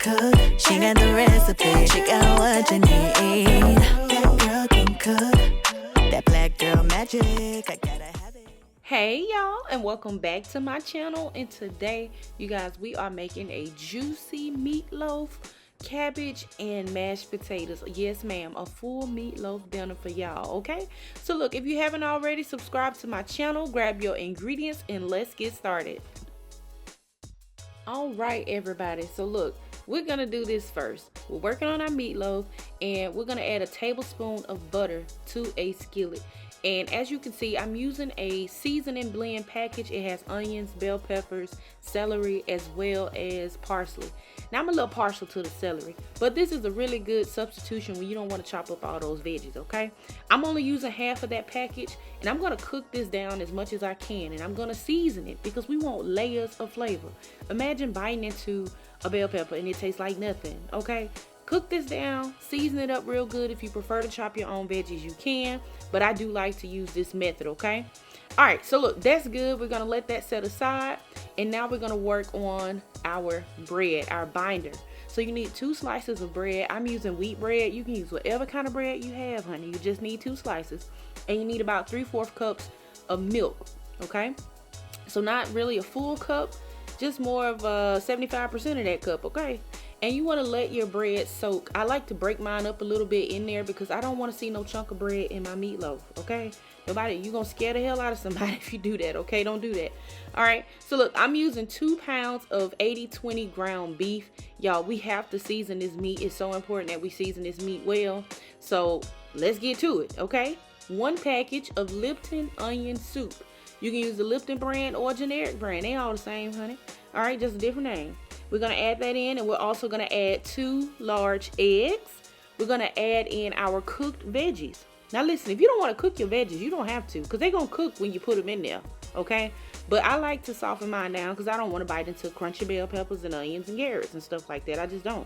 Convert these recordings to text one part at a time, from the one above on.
cook. She got the recipe. She got what you need. That girl can cook. That black girl magic. I gotta have it. Hey y'all, and welcome back to my channel. And today, you guys, we are making a juicy meatloaf, cabbage, and mashed potatoes. Yes ma'am, a full meatloaf dinner for y'all. Okay, so look, if you haven't already, subscribe to my channel, grab your ingredients, and let's get started. All right everybody, so look, we're gonna do this first. We're working on our meatloaf, and we're gonna add a tablespoon of butter to a skillet. And as you can see, I'm using a seasoning blend package. It has onions, bell peppers, celery, as well as parsley. Now I'm a little partial to the celery, but this is a really good substitution when you don't want to chop up all those veggies, okay? I'm only using half of that package, and I'm gonna cook this down as much as I can, and I'm gonna season it because we want layers of flavor. Imagine biting into a bell pepper and it tastes like nothing, okay? Cook this down, season it up real good. If you prefer to chop your own veggies, you can, but I do like to use this method, okay? All right, so look, that's good. We're gonna let that set aside, and now we're gonna work on our bread, our binder. So you need 2 slices of bread. I'm using wheat bread. You can use whatever kind of bread you have, honey. You just need 2 slices, and you need about 3/4 cups of milk, okay? So not really a full cup, just more of 75% of that cup, okay? And you want to let your bread soak. I like to break mine up a little bit in there because I don't want to see no chunk of bread in my meatloaf, okay? Nobody, you're going to scare the hell out of somebody if you do that, okay? Don't do that. All right, so look, I'm using 2 pounds of 80/20 ground beef. Y'all, we have to season this meat. It's so important that we season this meat well. So let's get to it, okay? 1 package of Lipton onion soup. You can use the Lipton brand or generic brand. They all the same, honey. All right, just a different name. We're gonna add that in, and we're also gonna add 2 large eggs. We're gonna add in our cooked veggies. Now listen, if you don't wanna cook your veggies, you don't have to, because they're gonna cook when you put them in there, okay? But I like to soften mine down because I don't wanna bite into crunchy bell peppers and onions and carrots and stuff like that. I just don't.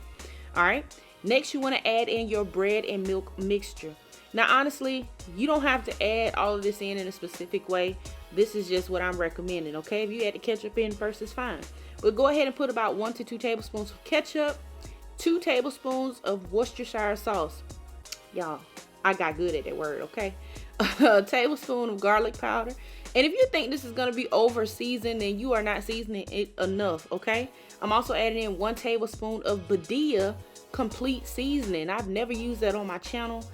All right, next you wanna add in your bread and milk mixture. Now honestly, you don't have to add all of this in a specific way. This is just what I'm recommending, okay? If you add the ketchup in first, it's fine. But go ahead and put about 1 to 2 tablespoons of ketchup, 2 tablespoons of Worcestershire sauce. Y'all, I got good at that word, okay? A tablespoon of garlic powder. And if you think this is gonna be over seasoned, then you are not seasoning it enough, okay? I'm also adding in 1 tablespoon of Badia complete seasoning. I've never used that on my channel.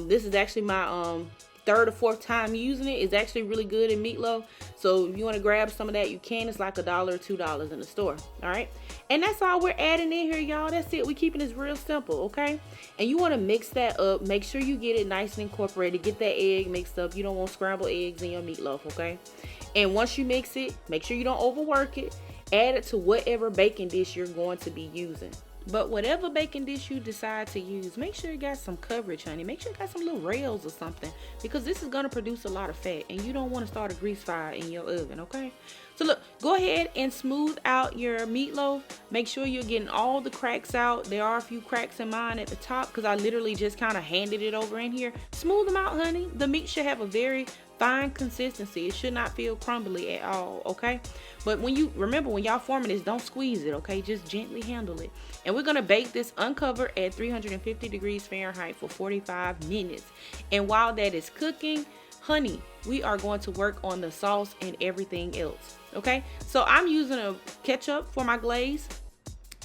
This is actually my 3rd or 4th time using it. It's actually really good in meatloaf. So if you want to grab some of that, you can. It's like $1 or $2 in the store. All right, and that's all we're adding in here, y'all. That's it. We're keeping this real simple, okay? And you want to mix that up. Make sure you get it nice and incorporated. Get that egg mixed up. You don't want scrambled eggs in your meatloaf, okay? And once you mix it, make sure you don't overwork it. Add it to whatever baking dish you're going to be using. But whatever baking dish you decide to use, make sure you got some coverage, honey. Make sure you got some little rails or something, because this is going to produce a lot of fat, and you don't want to start a grease fire in your oven, okay? So look, go ahead and smooth out your meatloaf. Make sure you're getting all the cracks out. There are a few cracks in mine at the top because I literally just kind of handed it over in here. Smooth them out, honey. The meat should have a very fine consistency. It should not feel crumbly at all, okay? But when you remember, when y'all forming this, don't squeeze it, okay? Just gently handle it. And we're gonna bake this uncovered at 350 degrees Fahrenheit for 45 minutes. And while that is cooking, honey, we are going to work on the sauce and everything else, okay? So I'm using a ketchup for my glaze.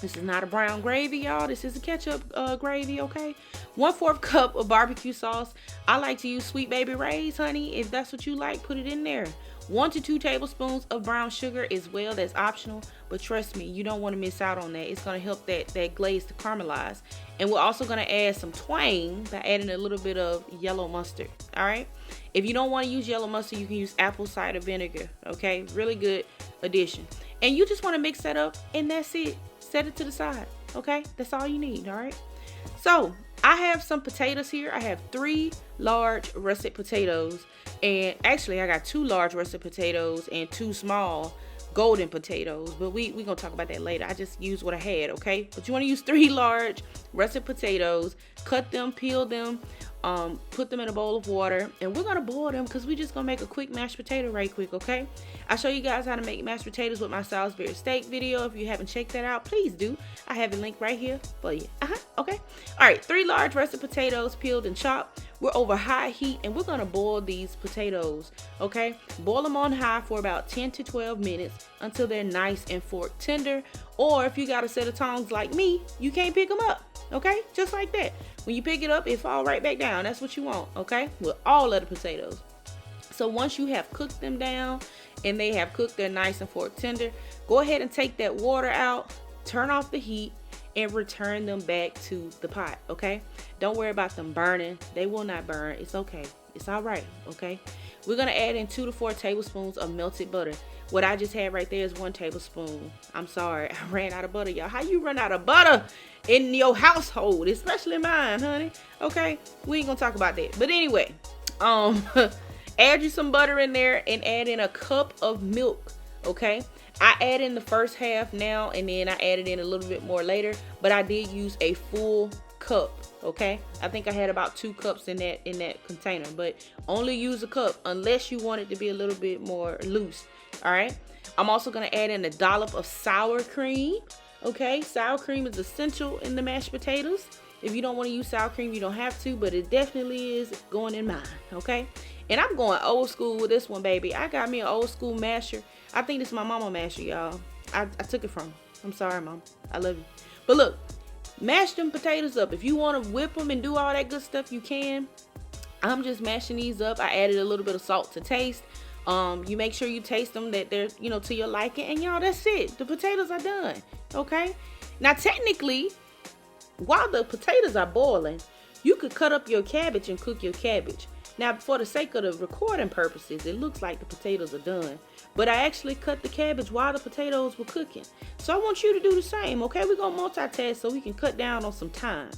This is not a brown gravy, y'all. This is a ketchup gravy, okay? 1/4 cup of barbecue sauce. I like to use Sweet Baby Ray's, honey. If that's what you like, put it in there. 1 to 2 tablespoons of brown sugar as well. That's optional, but trust me, you don't want to miss out on that. It's going to help that glaze to caramelize. And we're also going to add some twang by adding a little bit of yellow mustard, all right? If you don't want to use yellow mustard, you can use apple cider vinegar, okay? Really good addition. And you just want to mix that up, and that's it. Set it to the side, okay? That's all you need, all right? So I have some potatoes here. I have 3 large russet potatoes, and actually I got 2 large russet potatoes and 2 small, golden potatoes, but we gonna talk about that later. I just used what I had, okay? But you want to use 3 large russet potatoes, cut them, peel them, put them in a bowl of water, and we're gonna boil them because we just gonna make a quick mashed potato right quick, okay? I'll show you guys how to make mashed potatoes with my Salisbury steak video. If you haven't checked that out, please do. I have a link right here for you. Okay. All right, 3 large russet potatoes, peeled and chopped. We're over high heat, and we're gonna boil these potatoes, okay? Boil them on high for about 10 to 12 minutes until they're nice and fork tender. Or if you got a set of tongs like me, you can't pick them up, okay? Just like that. When you pick it up, it fall right back down. That's what you want, okay? With all of the potatoes. So once you have cooked them down and they have cooked, they're nice and fork tender, go ahead and take that water out, turn off the heat, and return them back to the pot, okay? Don't worry about them burning. They will not burn. It's okay. It's all right, okay? We're gonna add in 2 to 4 tablespoons of melted butter. What I just had right there is 1 tablespoon. I'm sorry, I ran out of butter, y'all. How you run out of butter in your household, especially mine, honey? Okay, we ain't gonna talk about that. But anyway, add you some butter in there and add in a cup of milk, okay? I add in the first half now, and then I added in a little bit more later, but I did use a full cup, okay? I think I had about 2 cups in that container, but only use a cup unless you want it to be a little bit more loose. All right, I'm also gonna add in a dollop of sour cream, okay? Sour cream is essential in the mashed potatoes. If you don't want to use sour cream, you don't have to, but it definitely is going in mine, okay? And I'm going old school with this one, baby. I got me an old school masher. I think this is my mama masher, y'all. I took it from her. I'm sorry, Mom. I love you. But look, mash them potatoes up. If you want to whip them and do all that good stuff, you can. I'm just mashing these up. I added a little bit of salt to taste. You make sure you taste them, that they're, you know, to your liking. And y'all, that's it. The potatoes are done, okay? Now, technically, while the potatoes are boiling, you could cut up your cabbage and cook your cabbage. Now, for the sake of the recording purposes, it looks like the potatoes are done. But I actually cut the cabbage while the potatoes were cooking. So I want you to do the same, okay? We're going to multitask so we can cut down on some time.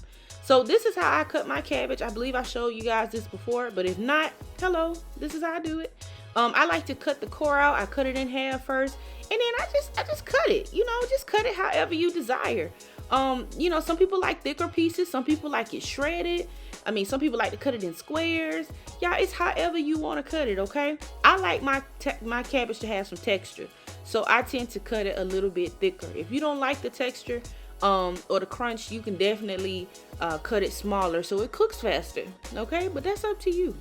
So this is how I cut my cabbage. I believe I showed you guys this before. But if not, hello, this is how I do it. I like to cut the core out. I cut it in half first. And then I just cut it. You know, just cut it however you desire. You know, some people like thicker pieces. Some people like it shredded. I mean, some people like to cut it in squares. Y'all, it's however you want to cut it, okay? I like my cabbage to have some texture, so I tend to cut it a little bit thicker. If you don't like the texture or the crunch, you can definitely cut it smaller so it cooks faster, okay? But that's up to you.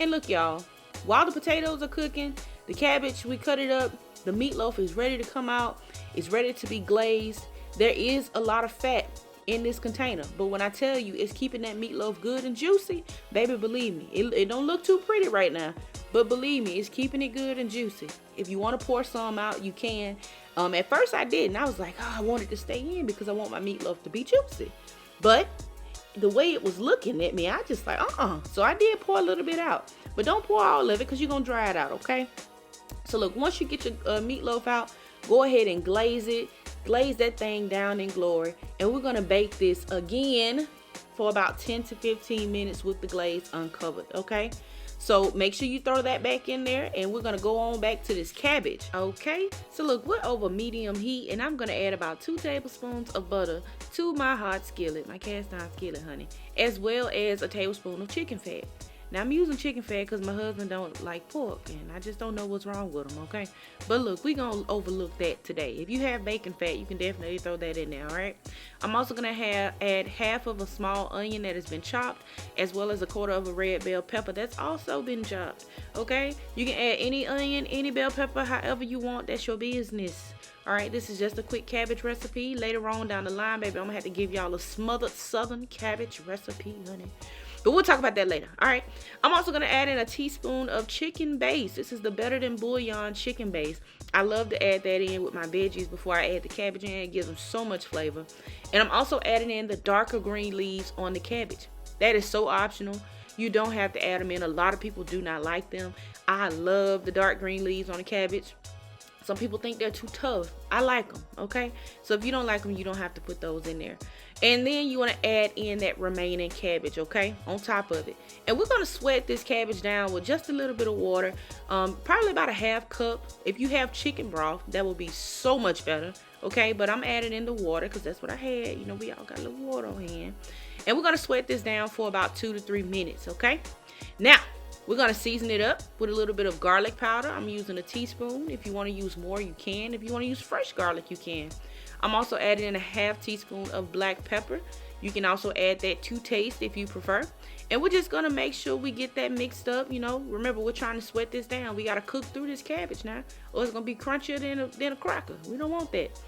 And look, y'all, while the potatoes are cooking, the cabbage, we cut it up. The meatloaf is ready to come out. It's ready to be glazed. There is a lot of fat in this container, but when I tell you it's keeping that meatloaf good and juicy, baby, believe me, it don't look too pretty right now, but believe me, it's keeping it good and juicy. If you want to pour some out, you can. At first I didn't. I was like, oh, I want it to stay in because I want my meatloaf to be juicy, but the way it was looking at me, I just like, so I did pour a little bit out, but don't pour all of it because you're gonna dry it out, okay? So look, once you get your meatloaf out, go ahead and glaze it. Glaze that thing down in glory, and we're gonna bake this again for about 10 to 15 minutes with the glaze uncovered, okay? So make sure you throw that back in there, and we're gonna go on back to this cabbage, okay? So look, we're over medium heat, and I'm gonna add about 2 tablespoons of butter to my hot skillet, my cast iron skillet, honey, as well as a tablespoon of chicken fat. Now, I'm using chicken fat because my husband don't like pork, and I just don't know what's wrong with him, okay? But look, we're going to overlook that today. If you have bacon fat, you can definitely throw that in there, all right? I'm also going to add half of a small onion that has been chopped, as well as a quarter of a red bell pepper that's also been chopped, okay? You can add any onion, any bell pepper, however you want. That's your business. All right, this is just a quick cabbage recipe. Later on down the line, baby, I'm going to have to give y'all a smothered southern cabbage recipe, honey. But we'll talk about that later. All right. I'm also going to add in a teaspoon of chicken base. This is the Better Than Bouillon chicken base. I love to add that in with my veggies before I add the cabbage in. It gives them so much flavor. And I'm also adding in the darker green leaves on the cabbage. That is so optional. You don't have to add them in. A lot of people do not like them. I love the dark green leaves on the cabbage. Some people think they're too tough. I like them, okay? So if you don't like them, you don't have to put those in there. And then you want to add in that remaining cabbage, okay, on top of it. And we're going to sweat this cabbage down with just a little bit of water, probably about a half cup. If you have chicken broth, that will be so much better, okay? But I'm adding in the water because that's what I had. You know, we all got a little water on hand. And we're going to sweat this down for about 2 to 3 minutes, okay? Now, we're going to season it up with a little bit of garlic powder. I'm using a teaspoon. If you want to use more, you can. If you want to use fresh garlic, you can. I'm also adding in a half teaspoon of black pepper. You can also add that to taste if you prefer. And we're just going to make sure we get that mixed up. You know, remember, we're trying to sweat this down. We got to cook through this cabbage now, or it's going to be crunchier than a cracker. We don't want that.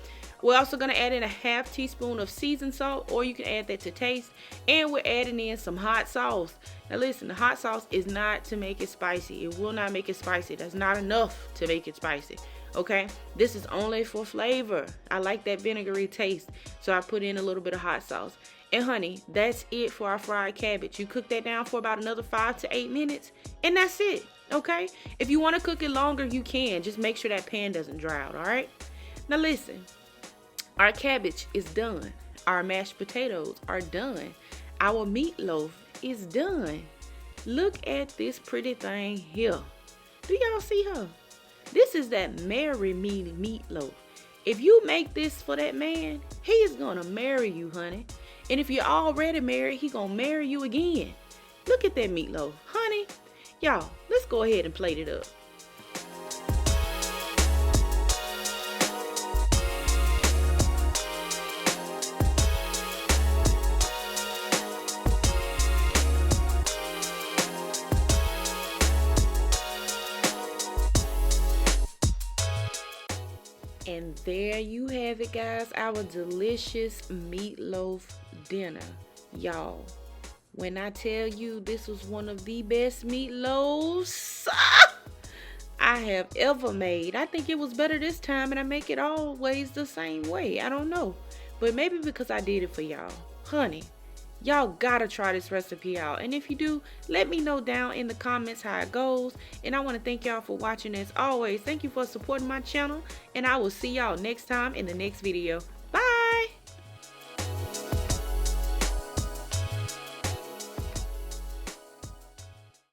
We're also going to add in a half teaspoon of seasoned salt, or you can add that to taste. And we're adding in some hot sauce. Now listen, the hot sauce is not to make it spicy. It will not make it spicy. That's not enough to make it spicy. Okay, this is only for flavor. I like that vinegary taste, so I put in a little bit of hot sauce. And honey, that's it for our fried cabbage. You cook that down for about another 5 to 8 minutes, and that's it. Okay, if you want to cook it longer, you can. Just make sure that pan doesn't dry out. All right, now listen, our cabbage is done. Our mashed potatoes are done. Our meatloaf is done. Look at this pretty thing here. Do y'all see her? This is that marry me meatloaf. If you make this for that man, he is gonna marry you, honey. And if you're already married, he gonna marry you again. Look at that meatloaf, honey. Y'all, let's go ahead and plate it up. And there you have it, guys, our delicious meatloaf dinner. Y'all, when I tell you this was one of the best meatloaves I have ever made. I think it was better this time, and I make it always the same way. I don't know, but maybe because I did it for y'all. Honey, y'all gotta try this recipe out, and if you do, let me know down in the comments how it goes. And I want to thank y'all for watching. As always, thank you for supporting my channel, and I will see y'all next time in the next video.